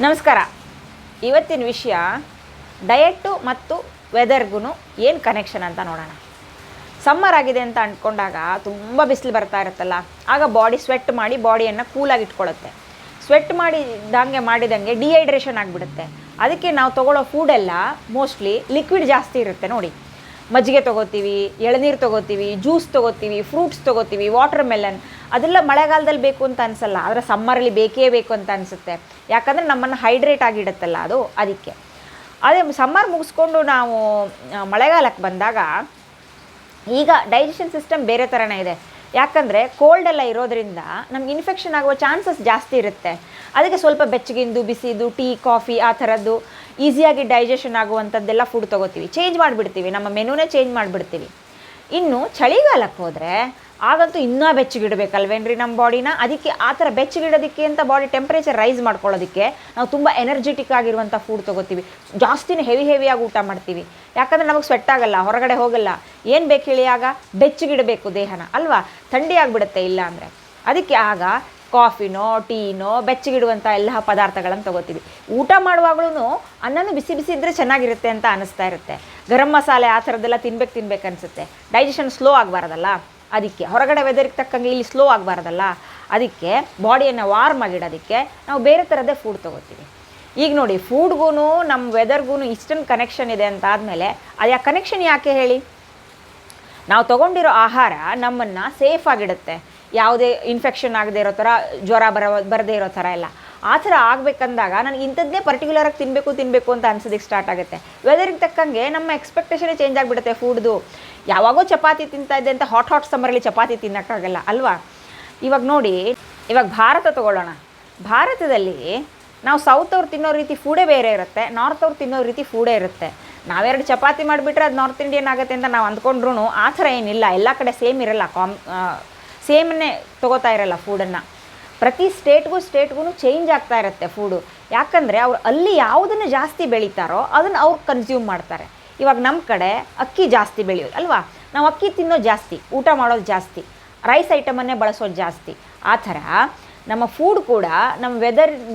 ನಮಸ್ಕಾರ. ಇವತ್ತಿನ ವಿಷಯ ಡಯೆಟ್ಟು ಮತ್ತು ವೆದರ್ಗೂ ಏನು ಕನೆಕ್ಷನ್ ಅಂತ ನೋಡೋಣ. ಸಮ್ಮರ್ ಆಗಿದೆ ಅಂತ ಅಂದ್ಕೊಂಡಾಗ ತುಂಬ ಬಿಸಿಲು ಬರ್ತಾ ಇರುತ್ತಲ್ಲ, ಆಗ ಬಾಡಿ ಸ್ವೆಟ್ ಮಾಡಿ ಬಾಡಿಯನ್ನು ಕೂಲಾಗಿ ಇಟ್ಕೊಳ್ಳುತ್ತೆ. ಸ್ವೆಟ್ ಮಾಡಿದಂಗೆ ಡಿಹೈಡ್ರೇಷನ್ ಆಗಿಬಿಡುತ್ತೆ. ಅದಕ್ಕೆ ನಾವು ತೊಗೊಳ್ಳೋ ಫುಡೆಲ್ಲ ಮೋಸ್ಟ್ಲಿ ಲಿಕ್ವಿಡ್ ಜಾಸ್ತಿ ಇರುತ್ತೆ. ನೋಡಿ, ಮಜ್ಜಿಗೆ ತೊಗೋತೀವಿ, ಎಳನೀರು ತೊಗೋತೀವಿ, ಜ್ಯೂಸ್ ತೊಗೋತೀವಿ, ಫ್ರೂಟ್ಸ್ ತೊಗೋತೀವಿ, ವಾಟರ್ ಮೆಲನ್. ಅದೆಲ್ಲ ಮಳೆಗಾಲದಲ್ಲಿ ಬೇಕು ಅಂತ ಅನಿಸಲ್ಲ, ಆದರೆ ಸಮ್ಮರಲ್ಲಿ ಬೇಕೇ ಬೇಕು ಅಂತ ಅನಿಸುತ್ತೆ. ಯಾಕಂದರೆ ನಮ್ಮನ್ನು ಹೈಡ್ರೇಟ್ ಆಗಿಡುತ್ತಲ್ಲ ಅದು. ಅದಕ್ಕೆ ಅದೇ ಸಮ್ಮರ್ ಮುಗಿಸ್ಕೊಂಡು ನಾವು ಮಳೆಗಾಲಕ್ಕೆ ಬಂದಾಗ ಈಗ ಡೈಜೆಷನ್ ಸಿಸ್ಟಮ್ ಬೇರೆ ಥರನೇ ಇದೆ. ಯಾಕಂದರೆ ಕೋಲ್ಡೆಲ್ಲ ಇರೋದ್ರಿಂದ ನಮ್ಗೆ ಇನ್ಫೆಕ್ಷನ್ ಆಗುವ ಚಾನ್ಸಸ್ ಜಾಸ್ತಿ ಇರುತ್ತೆ. ಅದಕ್ಕೆ ಸ್ವಲ್ಪ ಬೆಚ್ಚಗಿಂದು, ಬಿಸಿದು, ಟೀ, ಕಾಫಿ ಆ ಥರದ್ದು ಈಸಿಯಾಗಿ ಡೈಜೆಷನ್ ಆಗುವಂಥದ್ದೆಲ್ಲ ಫುಡ್ ತೊಗೋತೀವಿ. ಚೇಂಜ್ ಮಾಡಿಬಿಡ್ತೀವಿ, ನಮ್ಮ ಮೆನುನೇ ಚೇಂಜ್ ಮಾಡಿಬಿಡ್ತೀವಿ. ಇನ್ನು ಚಳಿಗಾಲಕ್ಕೆ ಹೋದರೆ ಆಗಂತೂ ಇನ್ನೂ ಬೆಚ್ಚಗಿಡಬೇಕಲ್ವೇನ್ರಿ ನಮ್ಮ ಬಾಡಿನ. ಅದಕ್ಕೆ ಆ ಥರ ಬೆಚ್ಚಗಿಡೋದಕ್ಕೆ ಅಂತ ಬಾಡಿ ಟೆಂಪ್ರೇಚರ್ ರೈಸ್ ಮಾಡ್ಕೊಳ್ಳೋದಕ್ಕೆ ನಾವು ತುಂಬ ಎನರ್ಜೆಟಿಕ್ ಆಗಿರುವಂಥ ಫುಡ್ ತೊಗೋತೀವಿ. ಜಾಸ್ತಿನೇ ಹೆವಿಯಾಗಿ ಊಟ ಮಾಡ್ತೀವಿ. ಯಾಕಂದರೆ ನಮಗೆ ಸ್ವೆಟ್ ಆಗಲ್ಲ, ಹೊರಗಡೆ ಹೋಗಲ್ಲ. ಏನು ಬೇಕು ಹೇಳಿ, ಆಗ ಬೆಚ್ಚಗಿಡಬೇಕು ದೇಹನ ಅಲ್ವಾ, ಥಂಡಿ ಆಗಿಬಿಡುತ್ತೆ ಇಲ್ಲ ಅಂದರೆ. ಅದಕ್ಕೆ ಆಗ ಕಾಫಿನೋ ಟೀನೋ ಬೆಚ್ಚಗಿಡುವಂಥ ಎಲ್ಲ ಪದಾರ್ಥಗಳನ್ನು ತೊಗೋತೀವಿ. ಊಟ ಮಾಡುವಾಗಲೂ ಅನ್ನನೂ ಬಿಸಿ ಬಿಸಿ ಇದ್ದರೆ ಚೆನ್ನಾಗಿರುತ್ತೆ ಅಂತ ಅನ್ನಿಸ್ತಾ ಇರುತ್ತೆ. ಗರಂ ಮಸಾಲೆ ಆ ಥರದ್ದೆಲ್ಲ ತಿನ್ಬೇಕು ಅನಿಸುತ್ತೆ. ಡೈಜೆಷನ್ ಸ್ಲೋ ಆಗಬಾರ್ದಲ್ಲ, ಅದಕ್ಕೆ ಹೊರಗಡೆ ವೆದರ್ಗೆ ತಕ್ಕಂಗೆ ಇಲ್ಲಿ ಸ್ಲೋ ಆಗಬಾರ್ದಲ್ಲ. ಅದಕ್ಕೆ ಬಾಡಿಯನ್ನು ವಾರ್ಮ್ ಆಗಿಡೋದಕ್ಕೆ ನಾವು ಬೇರೆ ಥರದ್ದೇ ಫುಡ್ ತೊಗೋತೀವಿ. ಈಗ ನೋಡಿ, ಫುಡ್ಗೂ ನಮ್ಮ ವೆದರ್ಗೂ ಇಷ್ಟೊಂದು ಕನೆಕ್ಷನ್ ಇದೆ ಅಂತ ಆದಮೇಲೆ ಅದು ಆ ಕನೆಕ್ಷನ್ ಯಾಕೆ ಹೇಳಿ? ನಾವು ತೊಗೊಂಡಿರೋ ಆಹಾರ ನಮ್ಮನ್ನು ಸೇಫಾಗಿಡುತ್ತೆ. ಯಾವುದೇ ಇನ್ಫೆಕ್ಷನ್ ಆಗದೆ ಇರೋ ಥರ, ಜ್ವರ ಬರದೇ ಇರೋ ಥರ ಎಲ್ಲ. ಆ ಥರ ಆಗಬೇಕಂದಾಗ ನನಗೆ ಇಂಥದ್ದೇ ಪರ್ಟಿಕ್ಯುಲರಾಗಿ ತಿನ್ನಬೇಕು ಅಂತ ಅನ್ಸೋದಕ್ಕೆ ಸ್ಟಾರ್ಟ್ ಆಗುತ್ತೆ. ವೆದರಿಗೆ ತಕ್ಕಂಗೆ ನಮ್ಮ ಎಕ್ಸ್ಪೆಕ್ಟೇಷನೇ ಚೇಂಜ್ ಆಗಿಬಿಡುತ್ತೆ ಫುಡ್ದು. ಯಾವಾಗೋ ಚಪಾತಿ ತಿಂತಾ ಇದ್ದೆ ಅಂತ ಹಾಟ್ ಸಮ್ಮರಲ್ಲಿ ಚಪಾತಿ ತಿನ್ನೋಕ್ಕಾಗಲ್ಲ ಅಲ್ವಾ. ಇವಾಗ ನೋಡಿ, ಇವಾಗ ಭಾರತ ತೊಗೊಳ್ಳೋಣ. ಭಾರತದಲ್ಲಿ ನಾವು ಸೌತ್ ಅವ್ರು ತಿನ್ನೋ ರೀತಿ ಫುಡೇ ಬೇರೆ ಇರುತ್ತೆ, ನಾರ್ತ್ ಅವ್ರು ತಿನ್ನೋ ರೀತಿ ಫುಡೇ ಇರುತ್ತೆ. ನಾವೆರಡು ಚಪಾತಿ ಮಾಡಿಬಿಟ್ರೆ ಅದು ನಾರ್ತ್ ಇಂಡಿಯನ್ ಆಗುತ್ತೆ ಅಂತ ನಾವು ಅಂದ್ಕೊಂಡ್ರೂ ಆ ಥರ ಏನಿಲ್ಲ. ಎಲ್ಲ ಕಡೆ ಸೇಮ್ ಇರಲ್ಲ, ಸೇಮನ್ನೇ ತೊಗೋತಾ ಇರಲ್ಲ ಫುಡನ್ನು. ಪ್ರತಿ ಸ್ಟೇಟ್ಗೂ ಚೇಂಜ್ ಆಗ್ತಾ ಇರುತ್ತೆ ಫುಡು. ಯಾಕಂದರೆ ಅವ್ರು ಅಲ್ಲಿ ಯಾವುದನ್ನು ಜಾಸ್ತಿ ಬೆಳೀತಾರೋ ಅದನ್ನು ಅವ್ರು ಕನ್ಸ್ಯೂಮ್ ಮಾಡ್ತಾರೆ. ಇವಾಗ ನಮ್ಮ ಕಡೆ ಅಕ್ಕಿ ಜಾಸ್ತಿ ಬೆಳೆಯೋದು ಅಲ್ವಾ, ನಾವು ಅಕ್ಕಿ ತಿನ್ನೋದು ಜಾಸ್ತಿ, ಊಟ ಮಾಡೋದು ಜಾಸ್ತಿ, ರೈಸ್ ಐಟಮನ್ನೇ ಬಳಸೋದು ಜಾಸ್ತಿ. ಆ ಥರ ನಮ್ಮ ಫುಡ್ ಕೂಡ ನಮ್ಮ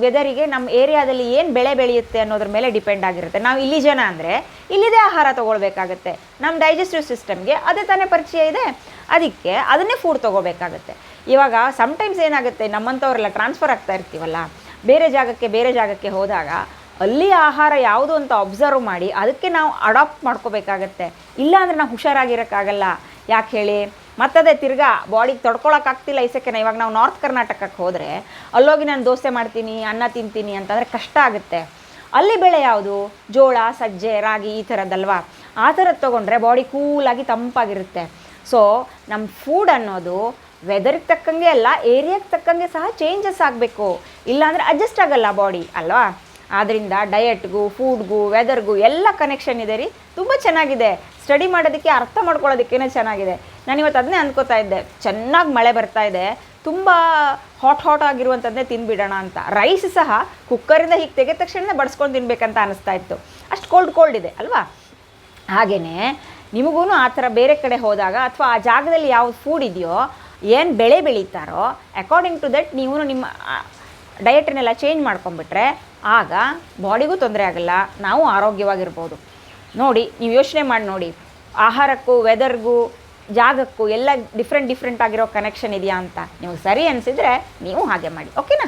ವೆದರಿಗೆ ನಮ್ಮ ಏರಿಯಾದಲ್ಲಿ ಏನು ಬೆಳೆ ಬೆಳೆಯುತ್ತೆ ಅನ್ನೋದ್ರ ಮೇಲೆ ಡಿಪೆಂಡ್ ಆಗಿರುತ್ತೆ. ನಾವು ಇಲ್ಲಿ ಜನ ಅಂದರೆ ಇಲ್ಲಿದೇ ಆಹಾರ ತೊಗೊಳ್ಬೇಕಾಗತ್ತೆ. ನಮ್ಮ ಡೈಜೆಸ್ಟಿವ್ ಸಿಸ್ಟಮ್ಗೆ ಅದೇ ತಾನೇ ಪರಿಚಯ ಇದೆ, ಅದಕ್ಕೆ ಅದನ್ನೇ ಫುಡ್ ತೊಗೋಬೇಕಾಗತ್ತೆ. ಇವಾಗ ಸಮ್ಟೈಮ್ಸ್ ಏನಾಗುತ್ತೆ, ನಮ್ಮಂಥವರೆಲ್ಲ ಟ್ರಾನ್ಸ್ಫರ್ ಆಗ್ತಾ ಇರ್ತೀವಲ್ಲ ಬೇರೆ ಜಾಗಕ್ಕೆ ಹೋದಾಗ ಅಲ್ಲಿ ಆಹಾರ ಯಾವುದು ಅಂತ ಅಬ್ಸರ್ವ್ ಮಾಡಿ ಅದಕ್ಕೆ ನಾವು ಅಡಾಪ್ಟ್ ಮಾಡ್ಕೋಬೇಕಾಗತ್ತೆ. ಇಲ್ಲಾಂದರೆ ನಾವು ಹುಷಾರಾಗಿರೋಕ್ಕಾಗಲ್ಲ. ಯಾಕೆ ಹೇಳಿ, ಮತ್ತದೇ ತಿರ್ಗಾ ಬಾಡಿಗೆ ತೊಡ್ಕೊಳಕ್ಕಾಗ್ತಿಲ್ಲ ಈ ಸೆಕೆಂಡ್. ಇವಾಗ ನಾವು ನಾರ್ತ್ ಕರ್ನಾಟಕಕ್ಕೆ ಹೋದರೆ ಅಲ್ಲೋಗಿ ನಾನು ದೋಸೆ ಮಾಡ್ತೀನಿ, ಅನ್ನ ತಿಂತೀನಿ ಅಂತಂದರೆ ಕಷ್ಟ ಆಗುತ್ತೆ. ಅಲ್ಲಿ ಬೆಳೆ ಯಾವುದು, ಜೋಳ, ಸಜ್ಜೆ, ರಾಗಿ ಈ ಥರದ್ದಲ್ವಾ. ಆ ಥರದ್ದು ತೊಗೊಂಡ್ರೆ ಬಾಡಿ ಕೂಲಾಗಿ ತಂಪಾಗಿರುತ್ತೆ. ಸೊ ನಮ್ಮ ಫುಡ್ ಅನ್ನೋದು ವೆದರ್ಗೆ ತಕ್ಕಂಗೆ ಅಲ್ಲ, ಏರಿಯಾಗೆ ತಕ್ಕಂಗೆ ಸಹ ಚೇಂಜಸ್ ಆಗಬೇಕು. ಇಲ್ಲಾಂದರೆ ಅಡ್ಜಸ್ಟ್ ಆಗಲ್ಲ ಬಾಡಿ ಅಲ್ವಾ. ಆದ್ದರಿಂದ ಡಯೆಟ್ಗೂ, ಫುಡ್ಗೂ, ವೆದರ್ಗೂ ಎಲ್ಲ ಕನೆಕ್ಷನ್ ಇದೆ ರೀ. ತುಂಬ ಚೆನ್ನಾಗಿದೆ. ಸ್ಟಡಿ ಮಾಡೋದಕ್ಕೆ, ಅರ್ಥ ಮಾಡ್ಕೊಳ್ಳೋದಕ್ಕೇ ಚೆನ್ನಾಗಿದೆ. ನಾನಿವತ್ತು ಅದನ್ನೇ ಅಂದ್ಕೋತಾ ಇದ್ದೆ, ಚೆನ್ನಾಗಿ ಮಳೆ ಬರ್ತಾ ಇದೆ, ತುಂಬ ಹಾಟ್ ಆಗಿರುವಂಥದ್ದೇ ತಿನ್ಬಿಡೋಣ ಅಂತ. ರೈಸ್ ಸಹ ಕುಕ್ಕರಿಂದ ಹೀಗೆ ತೆಗೆದ ತಕ್ಷಣ ಬಡಿಸ್ಕೊಂಡು ತಿನ್ಬೇಕಂತ ಅನ್ನಿಸ್ತಾ ಇತ್ತು. ಅಷ್ಟು ಕೋಲ್ಡ್ ಇದೆ ಅಲ್ವಾ. ಹಾಗೆಯೇ ನಿಮಗೂ ಆ ಥರ ಬೇರೆ ಕಡೆ ಹೋದಾಗ ಅಥವಾ ಆ ಜಾಗದಲ್ಲಿ ಯಾವ ಫುಡ್ ಇದೆಯೋ, ಏನು ಬೆಳೆ ಬೆಳೀತಾರೋ ಅಕಾರ್ಡಿಂಗ್ ಟು ದಟ್ ನೀವು ನಿಮ್ಮ ಡಯೆಟನ್ನೆಲ್ಲ ಚೇಂಜ್ ಮಾಡ್ಕೊಂಬಿಟ್ರೆ ಆಗ ಬಾಡಿಗೂ ತೊಂದರೆ ಆಗಲ್ಲ, ನಾವು ಆರೋಗ್ಯವಾಗಿರ್ಬೋದು. ನೋಡಿ, ನೀವು ಯೋಚನೆ ಮಾಡಿ ನೋಡಿ, ಆಹಾರಕ್ಕೂ ವೆದರ್ಗೂ ಜಾಗಕ್ಕೂ ಎಲ್ಲ ಡಿಫ್ರೆಂಟ್ ಆಗಿರೋ ಕನೆಕ್ಷನ್ ಇದೆಯಾ ಅಂತ. ನಿಮಗೆ ಸರಿ ಅನಿಸಿದರೆ ನೀವು ಹಾಗೆ ಮಾಡಿ, ಓಕೆನಾ?